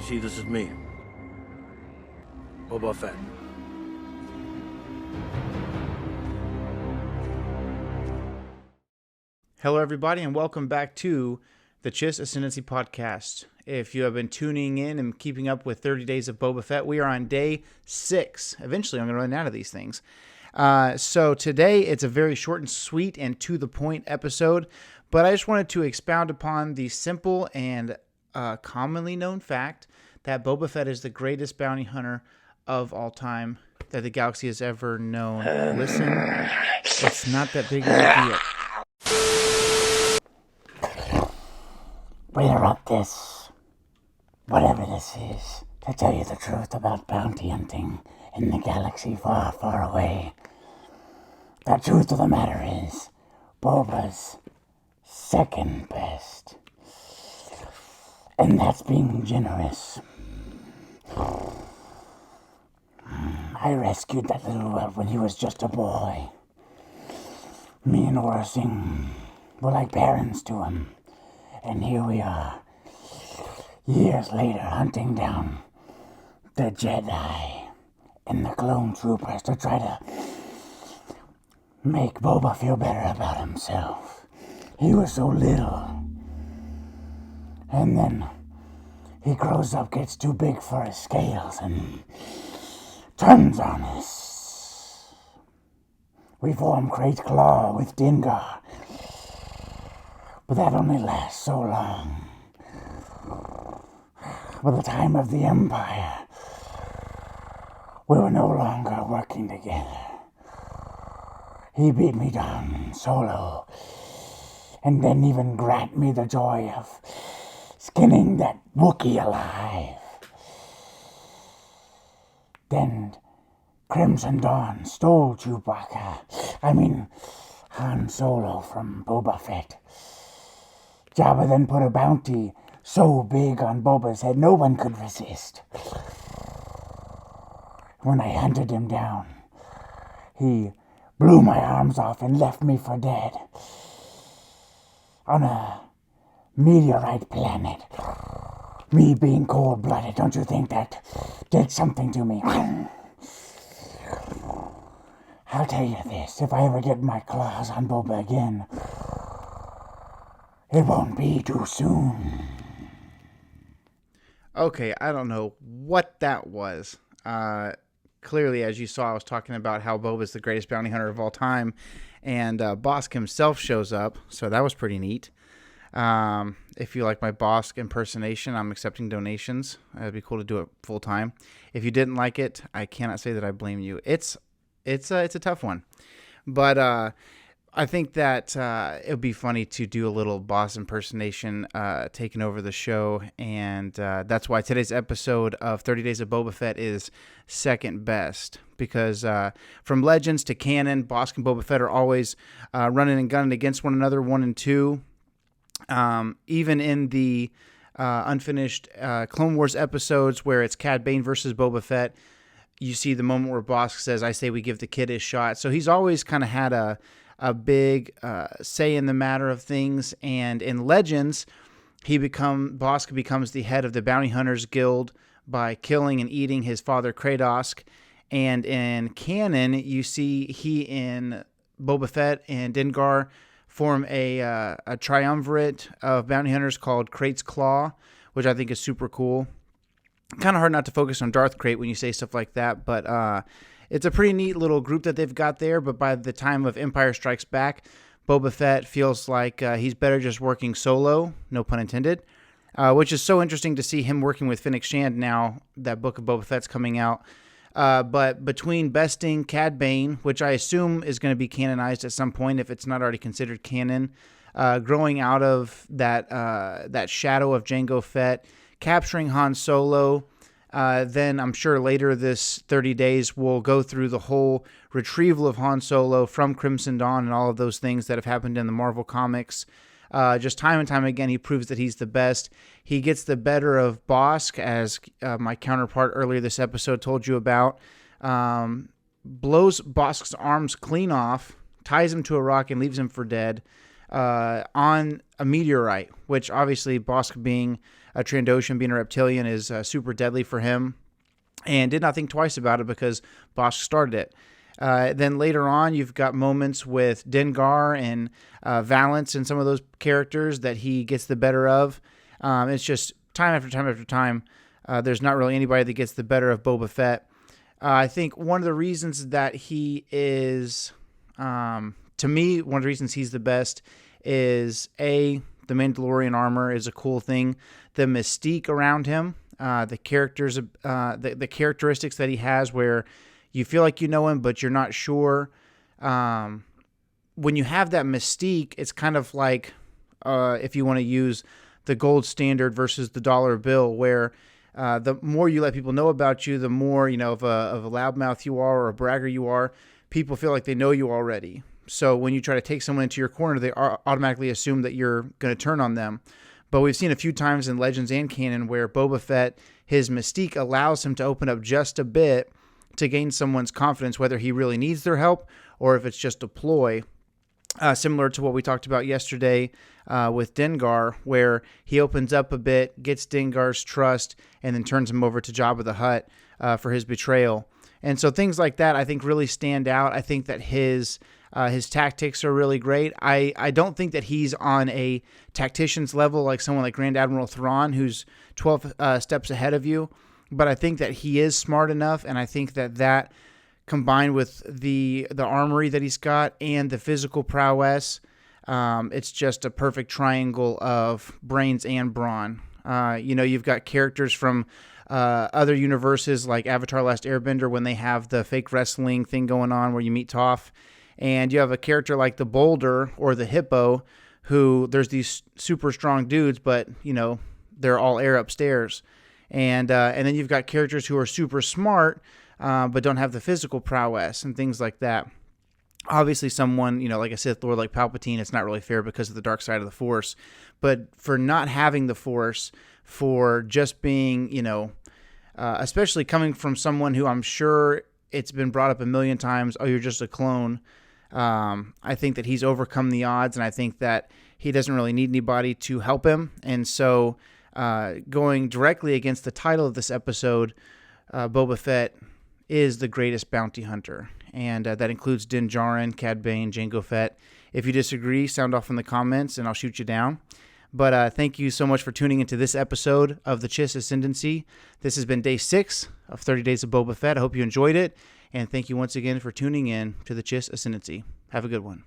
See, this is me, Boba Fett. Hello, everybody, and welcome back to the Chiss Ascendancy podcast. If you have been tuning in and keeping up with 30 Days of Boba Fett, we are on day 6. Eventually, I'm going to run out of these things. So today, it's a very short and sweet and to-the-point episode, but I just wanted to expound upon the simple and commonly known fact that Boba Fett is the greatest bounty hunter of all time that the galaxy has ever known. Listen, it's not that big of a deal. We interrupt this, whatever this is, to tell you the truth about bounty hunting in the galaxy far, far away. The truth of the matter is, Boba's second best. And that's being generous. I rescued that little whelp when he was just a boy. Me and Aura Singh were like parents to him. And here we are, years later, hunting down the Jedi and the clone troopers to try to make Boba feel better about himself. He was so little. And then he grows up, gets too big for his scales, and turns on us. We form Great Claw with Dengar. But that only lasts so long. By the time of the Empire, we were no longer working together. He beat me down solo, and didn't even grant me the joy of skinning that Wookiee alive. Then Crimson Dawn stole Han Solo from Boba Fett. Jabba then put a bounty so big on Boba's head no one could resist. When I hunted him down, he blew my arms off and left me for dead. On a meteorite planet. Me being cold-blooded, don't you think that did something to me? I'll tell you this, if I ever get my claws on Boba again, it won't be too soon. Okay, I don't know what that was. Clearly, as you saw, I was talking about how Boba's the greatest bounty hunter of all time, and Bosk himself shows up, so that was pretty neat. If you like my Bosk impersonation, I'm accepting donations. It'd be cool to do it full time. If you didn't like it, I cannot say that I blame you. It's a tough one, but I think that it would be funny to do a little boss impersonation taking over the show, and that's why today's episode of 30 Days of Boba Fett is second best, because from Legends to canon, Bosk and Boba Fett are always running and gunning against one another, 1 and 2. Even in the unfinished Clone Wars episodes where it's Cad Bane versus Boba Fett, you see the moment where Bosk says, "I say we give the kid his shot." So he's always kind of had a big say in the matter of things. And in Legends, Bosk becomes the head of the Bounty Hunters Guild by killing and eating his father Kratos. And in canon, you see he and Boba Fett and Dengar form a triumvirate of bounty hunters called Crate's Claw, which I think is super cool. Kind of hard not to focus on Darth Crate when you say stuff like that, but it's a pretty neat little group that they've got there. But by the time of Empire Strikes Back, Boba Fett feels like he's better just working solo, no pun intended, which is so interesting to see him working with Fennec Shand now that Book of Boba Fett's coming out. But between besting Cad Bane, which I assume is going to be canonized at some point if it's not already considered canon, growing out of that shadow of Jango Fett, capturing Han Solo, then I'm sure later this 30 days we'll go through the whole retrieval of Han Solo from Crimson Dawn and all of those things that have happened in the Marvel comics. Just time and time again, he proves that he's the best. He gets the better of Bosk, as my counterpart earlier this episode told you about. Blows Bosk's arms clean off, ties him to a rock, and leaves him for dead on a meteorite, which obviously Bosk being a Trandoshan, being a reptilian, is super deadly for him, and did not think twice about it because Bosk started it. Then later on, you've got moments with Dengar and Valance and some of those characters that he gets the better of. It's just time after time after time. There's not really anybody that gets the better of Boba Fett. I think one of the reasons that he is, to me, one of the reasons he's the best is the Mandalorian armor is a cool thing. The mystique around him, the characters, the characteristics that he has, where you feel like you know him, but you're not sure. When you have that mystique, it's kind of like if you want to use the gold standard versus the dollar bill, where the more you let people know about you, the more, of a loudmouth you are or a bragger you are, people feel like they know you already. So when you try to take someone into your corner, they automatically assume that you're going to turn on them. But we've seen a few times in Legends and canon where Boba Fett, his mystique allows him to open up just a bit to gain someone's confidence, whether he really needs their help or if it's just a ploy. Similar to what we talked about yesterday with Dengar, where he opens up a bit, gets Dengar's trust, and then turns him over to Jabba the Hutt for his betrayal. And so things like that, I think, really stand out. I think that his tactics are really great. I don't think that he's on a tactician's level like someone like Grand Admiral Thrawn, who's 12 steps ahead of you. But I think that he is smart enough, and I think that combined with the armory that he's got and the physical prowess, it's just a perfect triangle of brains and brawn. You've got characters from other universes like Avatar: Last Airbender, when they have the fake wrestling thing going on where you meet Toph, and you have a character like the Boulder or the Hippo, who there's these super strong dudes, but they're all air upstairs, and then you've got characters who are super smart, but don't have the physical prowess and things like that. Obviously, someone, like a Sith Lord like Palpatine, it's not really fair because of the dark side of the Force. But for not having the Force, for just being, especially coming from someone who I'm sure it's been brought up a million times, oh, you're just a clone. I think that he's overcome the odds, and I think that he doesn't really need anybody to help him. And so going directly against the title of this episode, Boba Fett is the greatest bounty hunter. And that includes Din Djarin, Cad Bane, Jango Fett. If you disagree, sound off in the comments and I'll shoot you down. But thank you so much for tuning into this episode of the Chiss Ascendancy. This has been day 6 of 30 Days of Boba Fett. I hope you enjoyed it. And thank you once again for tuning in to the Chiss Ascendancy. Have a good one.